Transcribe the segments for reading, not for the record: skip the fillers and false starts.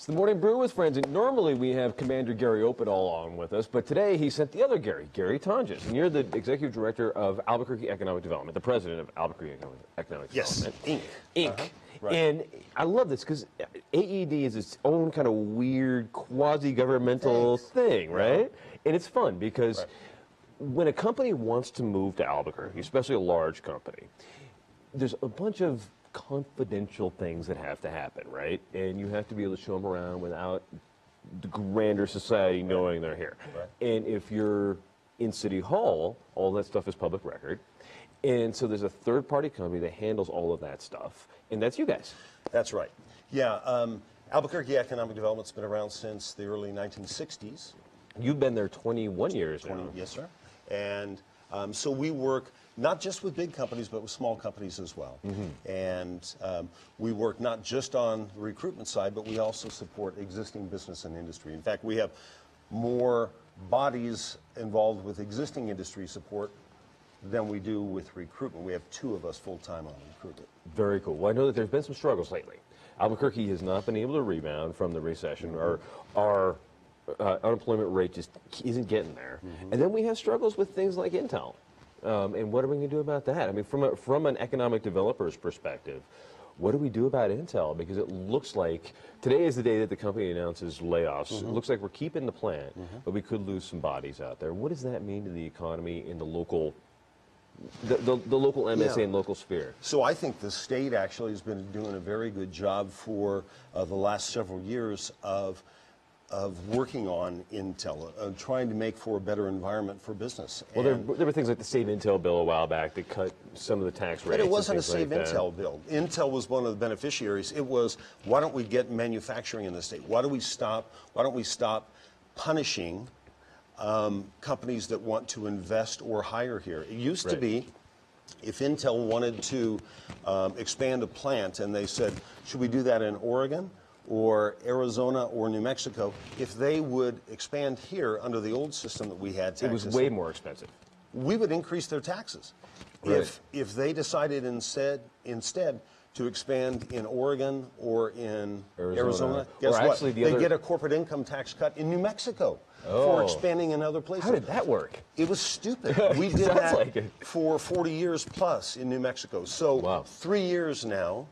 The Morning Brew with friends, and normally we have Commander Gary Opedal on with us, but today he sent the other Gary Tonjes, and you're the Executive Director of Albuquerque Economic Development, the President of Albuquerque Economic Development. Inc. Inc. Right. And I love this because AED is its own kind of weird quasi-governmental thing, right? Yeah. And it's fun because when a company wants to move to Albuquerque, especially a large company, there's a bunch of confidential things that have to happen, right? And you have to be able to show them around without the grander society knowing they're here. Right. And if you're in City Hall, all that stuff is public record. And so there's a third-party company that handles all of that stuff, and that's you guys. That's right. Yeah, Albuquerque Economic Development's been around since the early 1960s. You've been there 21 years now. Yes, sir. And so we work not just with big companies, but with small companies as well. Mm-hmm. And we work not just on the recruitment side, but we also support existing business and industry. In fact, we have more bodies involved with existing industry support than we do with recruitment. We have 2 of us full-time on recruitment. Very cool. Well, I know that there's been some struggles lately. Albuquerque has not been able to rebound from the recession. Mm-hmm. Our unemployment rate just isn't getting there. Mm-hmm. And then we have struggles with things like Intel. And what are we going to do about that? I mean, from an economic developer's perspective, what do we do about Intel? Because it looks like today is the day that the company announces layoffs. Mm-hmm. It looks like we're keeping the plant, but we could lose some bodies out there. What does that mean to the economy in the local the local MSA and local sphere? So I think the state actually has been doing a very good job for the last several years of working on Intel, trying to make for a better environment for business. Well, there were things like the Save Intel bill a while back that cut some of the tax rates. But it wasn't a Save like Intel bill. Intel was one of the beneficiaries. It was, why don't we get manufacturing in the state? Why don't we stop punishing companies that want to invest or hire here? It used to be, if Intel wanted to expand a plant and they said, should we do that in Oregon or Arizona or New Mexico, if they would expand here under the old system that we had, it was way more expensive. We would increase their taxes. Right. If they decided instead to expand in Oregon or in Arizona, guess what? They get a corporate income tax cut in New Mexico for expanding in other places. How did that work? It was stupid. We did that for 40 years plus in New Mexico. So 3 years now,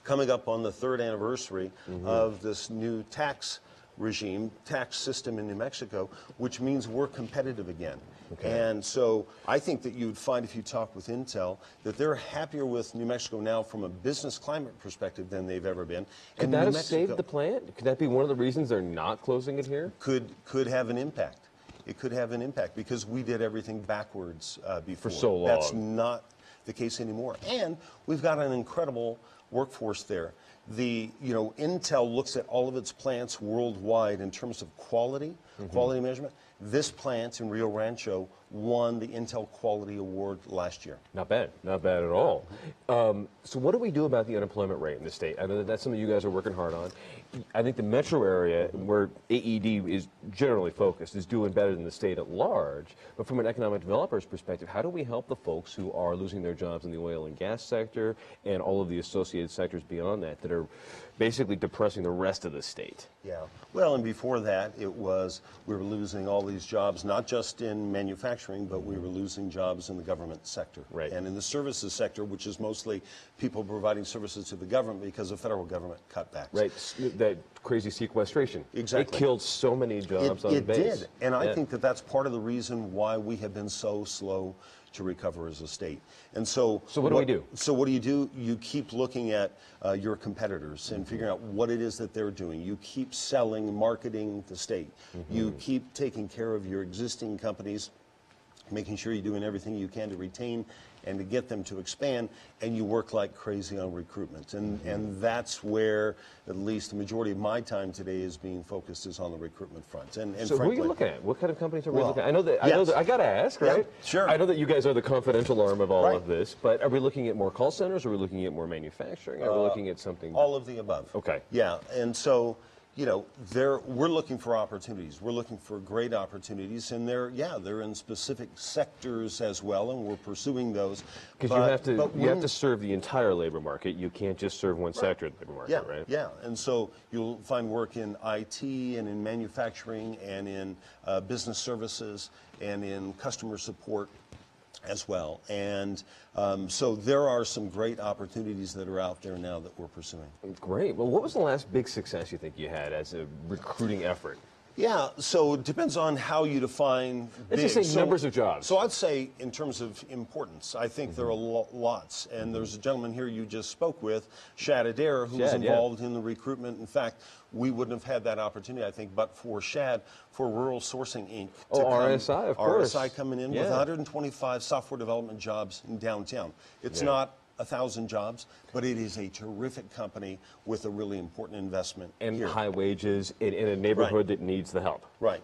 coming up on the 3rd anniversary of this new tax regime, tax system in New Mexico, which means we're competitive again. Okay. And so I think that you'd find, if you talk with Intel, that they're happier with New Mexico now from a business climate perspective than they've ever been. Could that have saved the plant? Could that be one of the reasons they're not closing it here? Could have an impact. It could have an impact because we did everything backwards before. For so long. That's not the case anymore. And we've got an incredible workforce there. Intel looks at all of its plants worldwide in terms of quality measurement. This plant in Rio Rancho won the Intel Quality Award last year. Not bad at all. So what do we do about the unemployment rate in the state? I know that's something you guys are working hard on. I think the metro area, where AED is generally focused, is doing better than the state at large. But from an economic developer's perspective, how do we help the folks who are losing their jobs in the oil and gas sector and all of the associated sectors beyond that that are basically depressing the rest of the state? Yeah. Well, and before that, we were losing all these jobs, not just in manufacturing, but we were losing jobs in the government sector. Right. And in the services sector, which is mostly people providing services to the government because of federal government cutbacks. Right. That crazy sequestration. Exactly. It killed so many jobs on the base. It did. And I think that that's part of the reason why we have been so slow to recover as a state. And so what do we do? So what do? You keep looking at your competitors and figuring out what it is that they're doing. You keep selling, marketing the state. You keep taking care of your existing companies, making sure you're doing everything you can to retain and to get them to expand, and you work like crazy on recruitment. And that's where at least the majority of my time today is being focused, is on the recruitment front. And so frankly, who are you looking at? What kind of companies are we looking at? I know that I got to ask, right? Yeah, sure. I know that you guys are the confidential arm of all of this, but are we looking at more call centers? Are we looking at more manufacturing? Are we looking at something? All of the above. Okay. Yeah, and so you know, we're looking for opportunities. We're looking for great opportunities, and they're in specific sectors as well, and we're pursuing those. Because you have to serve the entire labor market. You can't just serve one sector of the labor market, right? Yeah, and so you'll find work in IT and in manufacturing and in business services and in customer support as well. And so there are some great opportunities that are out there now that we're pursuing. Great. Well, what was the last big success you think you had as a recruiting effort? Yeah, so it depends on how you define big. Let's just say numbers of jobs. So I'd say in terms of importance, I think there are lots. And there's a gentleman here you just spoke with, Shad Adair, who's involved in the recruitment. In fact, we wouldn't have had that opportunity, I think, but for Shad, for Rural Sourcing, Inc. RSI, of course. RSI coming in with 125 software development jobs in downtown. It's not 1,000 jobs, but it is a terrific company with a really important investment. And here. High wages in a neighborhood that needs the help. Right.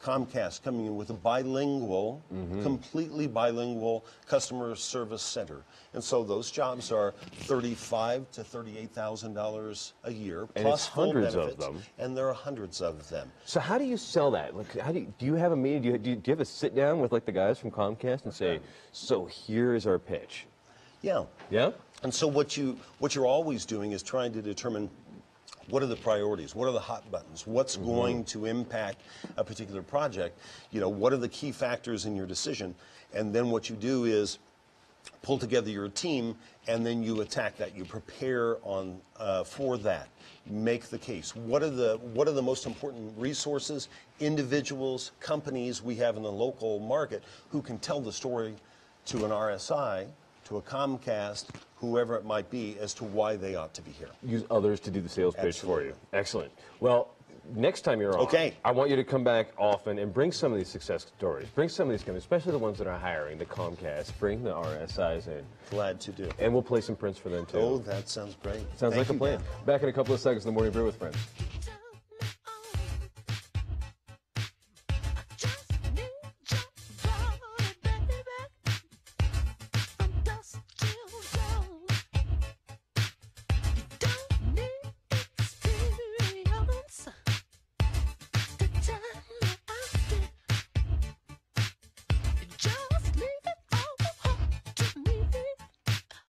Comcast coming in with a bilingual, completely bilingual customer service center. And so those jobs are $35,000 to $38,000 a year, and plus full hundreds benefits, of them. And there are hundreds of them. So how do you sell that? Like, how do you have a meeting? Do you have a sit down with like the guys from Comcast and say, so here is our pitch? Yeah. Yeah? And so what you're always doing is trying to determine what are the priorities, what are the hot buttons, what's going to impact a particular project, you know, what are the key factors in your decision, and then what you do is pull together your team, and then you attack that. You prepare on for that. You make the case. What are the most important resources, individuals, companies we have in the local market who can tell the story to an RSI, to a Comcast, whoever it might be, as to why they ought to be here. Use others to do the sales pitch for you. Excellent. Well, next time you're on, I want you to come back often and bring some of these success stories. Bring some of these companies, especially the ones that are hiring, the Comcast. Bring the RSIs in. Glad to do. And we'll play some prints for them, too. Oh, that sounds great. Sounds like a plan. Dan. Back in a couple of seconds in the Morning Brew with friends.